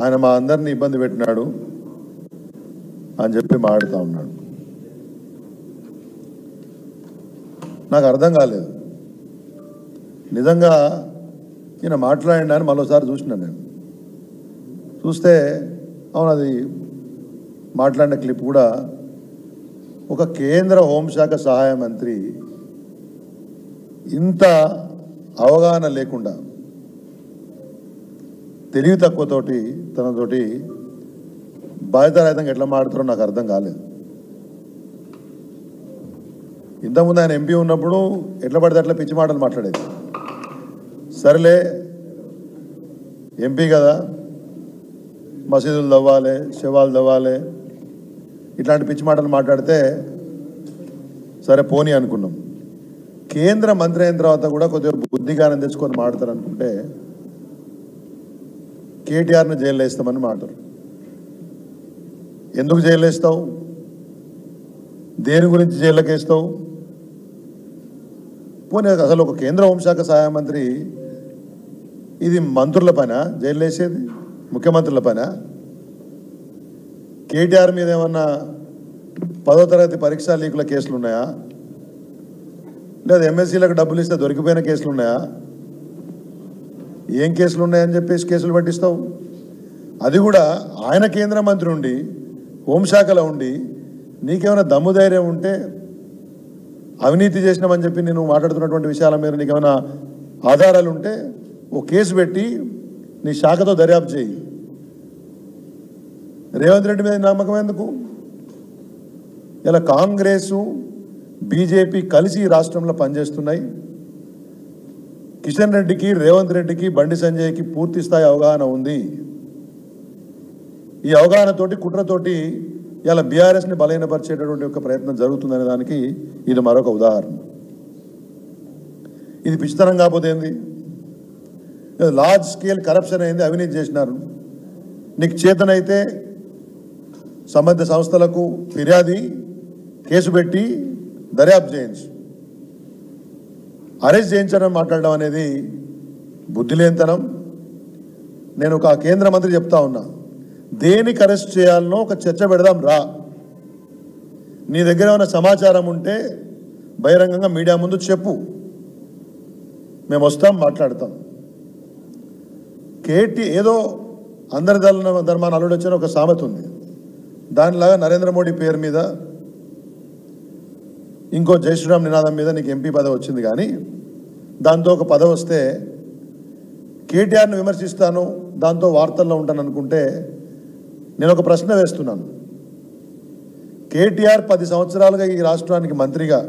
ఆయన మా అందరినీ ఇబ్బంది పెట్టినాడు అని చెప్పి మాట్లాడుతూ ఉన్నాడు. నాకు అర్థం కాలేదు నిజంగా ఈయన మాట్లాడండి అని మరోసారి చూసినాను. నేను చూస్తే అవును, అది మాట్లాడిన క్లిప్ కూడా ఒక కేంద్ర హోంశాఖ సహాయ మంత్రి ఇంత అవగాహన లేకుండా తెలివి తక్కువతోటి తనతోటి బాధ్యతారహితంగా ఎట్లా మాట్లాడుతారో నాకు అర్థం కాలేదు. ఇంతకుముందు ఆయన ఎంపీ ఉన్నప్పుడు ఎట్లా పడితే అట్లా పిచ్చి మాటలు మాట్లాడేది. సరేలే ఎంపీ కదా, మసీదులు తవ్వాలి, శవాలు తవ్వాలి, ఇట్లాంటి పిచ్చి మాటలు మాట్లాడితే సరే పోనీ అనుకున్నాం. కేంద్ర మంత్రి అయిన తర్వాత కూడా కొద్దిగా బుద్ధిగానం తెచ్చుకొని మాట్లాడతారు అనుకుంటే కేటీఆర్ని జైల్లో వేస్తామని మాట్లాడు. ఎందుకు జైల్లో వేస్తావు? దేని గురించి జైల్లోకి వేస్తావు? పోనీ అసలు ఒక కేంద్ర హోంశాఖ సహాయ మంత్రి ఇది మంత్రుల పైన జైల్లో వేసేది? ముఖ్యమంత్రుల పైన? కేటీఆర్ మీద ఏమన్నా 10వ తరగతి పరీక్షా లీకుల కేసులు ఉన్నాయా? లేదా ఎంఎస్సీలకు డబ్బులు ఇస్తే దొరికిపోయిన కేసులు ఉన్నాయా? ఏం కేసులు ఉన్నాయని చెప్పేసి కేసులు పట్టిస్తావు? అది కూడా ఆయన కేంద్ర మంత్రి ఉండి హోంశాఖలో ఉండి నీకేమైనా దమ్ము ధైర్యం ఉంటే అవినీతి చేసినామని చెప్పి నేను మాట్లాడుతున్నటువంటి విషయాల మీద నీకేమైనా ఆధారాలు ఉంటే ఓ కేసు పెట్టి నీ శాఖతో దర్యాప్తు చేయి. రేవంత్ రెడ్డి మీద నమ్మకం ఎందుకు? ఇలా కాంగ్రెసు బీజేపీ కలిసి ఈ రాష్ట్రంలో పనిచేస్తున్నాయి. కిషన్ రెడ్డికి, రేవంత్ రెడ్డికి, బండి సంజయ్కి పూర్తి స్థాయి అవగాహన ఉంది. ఈ అవగాహనతోటి కుట్రతోటి ఇలా బీఆర్ఎస్ని బలహీనపరిచేటటువంటి ఒక ప్రయత్నం జరుగుతుందనే దానికి ఇది మరొక ఉదాహరణ. ఇది పిచ్చితనం కాకపోతే ఏంది? లార్జ్ స్కేల్ కరప్షన్ అయింది, అవినీతి చేసినారు. నీకు చేతనైతే సంబంధిత సంస్థలకు ఫిర్యాదు కేసు పెట్టి దర్యాప్తు చేయించు. అరెస్ట్ చేయించడం మాట్లాడడం అనేది బుద్ధి లేనితనం. నేను ఒక కేంద్ర మంత్రి చెప్తా ఉన్నా, దేనికి అరెస్ట్ చేయాలనో ఒక చర్చ పెడదాం రా. నీ దగ్గర ఏమైనా సమాచారం ఉంటే బహిరంగంగా మీడియా ముందు చెప్పు, మేము వస్తాం, మాట్లాడతాం. ఏదో అందరి ధర్మాన్ని అల్లుడు వచ్చిన ఒక సామెత ఉంది. దానిలాగా నరేంద్ర మోడీ పేరు మీద ఇంకో జై శ్రీరామ్ నినాదం మీద నీకు ఎంపీ పదవి వచ్చింది, కానీ దాంతో ఒక పదవి వస్తే కేటీఆర్ని విమర్శిస్తాను, దాంతో వార్తల్లో ఉంటాను అనుకుంటే నేను ఒక ప్రశ్న వేస్తున్నాను. కేటీఆర్ 10 సంవత్సరాలుగా ఈ రాష్ట్రానికి మంత్రిగా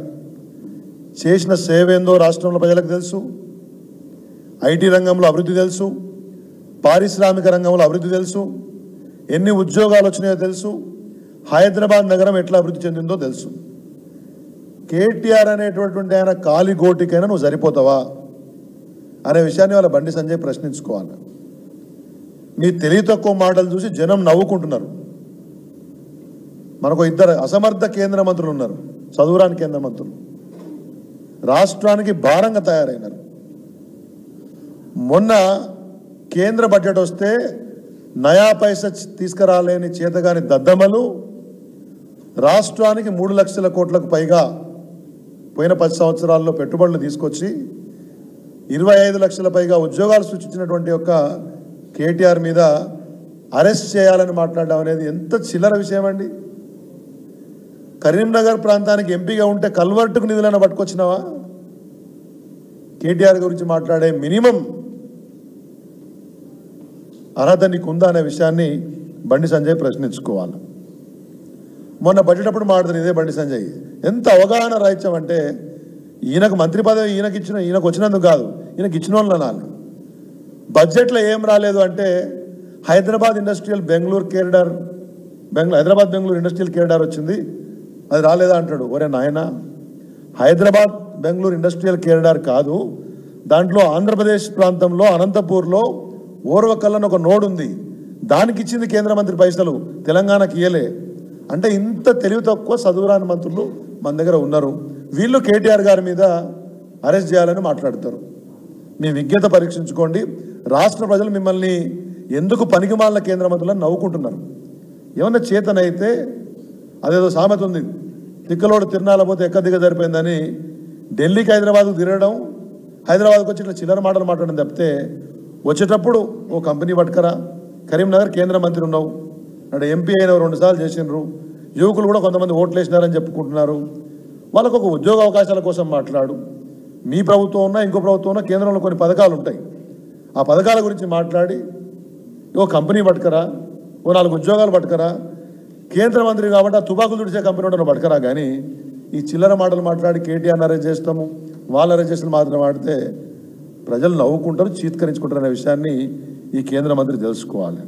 చేసిన సేవ ఏందో రాష్ట్రంలో ప్రజలకు తెలుసు. ఐటీ రంగంలో అభివృద్ధి తెలుసు, పారిశ్రామిక రంగంలో అభివృద్ధి తెలుసు, ఎన్ని ఉద్యోగాలు వచ్చినాయో తెలుసు, హైదరాబాద్ నగరం ఎట్లా అభివృద్ధి చెందిందో తెలుసు. కేటీఆర్ అనేటటువంటి ఆయన కాలి గోటికైనా నువ్వు సరిపోతావా అనే విషయాన్ని వాళ్ళ బండి సంజయ్ ప్రశ్నించుకోవాలి. మీ తెలివి తక్కువ మాటలు చూసి జనం నవ్వుకుంటున్నారు. మనకు 2 అసమర్థ కేంద్ర మంత్రులు ఉన్నారు, చదువురాని కేంద్ర మంత్రులు, రాష్ట్రానికి భారంగా తయారైనారు. మొన్న కేంద్ర బడ్జెట్ వస్తే నయా పైసా తీసుకురాలేని చేతగాని దద్దమ్మలు రాష్ట్రానికి 3 లక్షల కోట్లకు పైగా పోయిన 10 సంవత్సరాల్లో పెట్టుబడులు తీసుకొచ్చి 25 లక్షల పైగా ఉద్యోగాలు సృష్టించినటువంటి యొక్క కేటీఆర్ మీద అరెస్ట్ చేయాలని మాట్లాడడం అనేది ఎంత చిల్లర విషయం అండి. కరీంనగర్ ప్రాంతానికి ఎంపీగా ఉంటే కల్వర్టుకు నిధులను పట్టుకొచ్చినావా? కేటీఆర్ గురించి మాట్లాడే మినిమం అర్హత నీకుందా అనే విషయాన్ని బండి సంజయ్ ప్రశ్నించుకోవాలి. మొన్న బడ్జెట్ అప్పుడు మాట్లాడుతుంది ఇదే బండి సంజయ్. ఎంత అవగాహన రాహిత్యం అంటే ఈయనకు మంత్రి పదవి ఈయనకు వచ్చినందుకు కాదు, ఈయనకి ఇచ్చిన వాళ్ళు అనాలి. బడ్జెట్లో ఏం రాలేదు అంటే హైదరాబాద్ బెంగళూరు ఇండస్ట్రియల్ కారిడార్ వచ్చింది, అది రాలేదా అంటాడు. ఒరే నాయన, హైదరాబాద్ బెంగళూరు ఇండస్ట్రియల్ కారిడార్ కాదు, దాంట్లో ఆంధ్రప్రదేశ్ ప్రాంతంలో అనంతపూర్లో ఓర్వకల్లని ఒక నోడు ఉంది, దానికి ఇచ్చింది కేంద్ర మంత్రి పైసలు, తెలంగాణకి ఇయ్యలే. అంటే ఇంత తెలివి తక్కువ చదువురాని మంత్రులు మన దగ్గర ఉన్నారు. వీళ్ళు కేటీఆర్ గారి మీద అరెస్ట్ చేయాలని మాట్లాడతారు. మీ విజ్ఞత పరీక్షించుకోండి. రాష్ట్ర ప్రజలు మిమ్మల్ని ఎందుకు పనికిమాలిన కేంద్ర మంత్రులను నవ్వుకుంటున్నారు? ఏమన్నా చేతనైతే అదేదో సామెత ఉంది, తిక్కలోడు తిరణాల పోతే ఎక్క దిగ సరిపోయిందని ఢిల్లీకి హైదరాబాద్కు తిరగడం, హైదరాబాద్కి వచ్చి ఇట్లా చిల్లర మాటలు మాట్లాడడం తప్పితే వచ్చేటప్పుడు ఓ కంపెనీ పట్టుకరా, కరీంనగర్ కేంద్ర మంత్రి ఉన్నావు, అంటే ఎంపీ అయిన 2 సార్లు చేసినారు, యువకులు కూడా కొంతమంది ఓట్లు వేసినారని చెప్పుకుంటున్నారు, వాళ్ళకు ఒక ఉద్యోగ అవకాశాల కోసం మాట్లాడు. మీ ప్రభుత్వం ఉన్నా ఇంకో ప్రభుత్వం ఉన్నా కేంద్రంలో కొన్ని పథకాలు ఉంటాయి, ఆ పథకాల గురించి మాట్లాడి ఓ కంపెనీ పట్టుకరా, ఓ 4 ఉద్యోగాలు పట్టుకరా, కేంద్ర మంత్రి కాబట్టి ఆ తుపాకులు తుడిచే కంపెనీ ఉండడం పట్టుకరా. కానీ ఈ చిల్లర మాటలు మాట్లాడి కేటీఆర్ని అరెస్ట్ చేస్తాము, వాళ్ళ అరెస్ట్ చేసిన మాత్రం ఆడితే ప్రజలు నవ్వుకుంటారు, చీత్కరించుకుంటారు అనే విషయాన్ని ఈ కేంద్ర మంత్రి తెలుసుకోవాలి.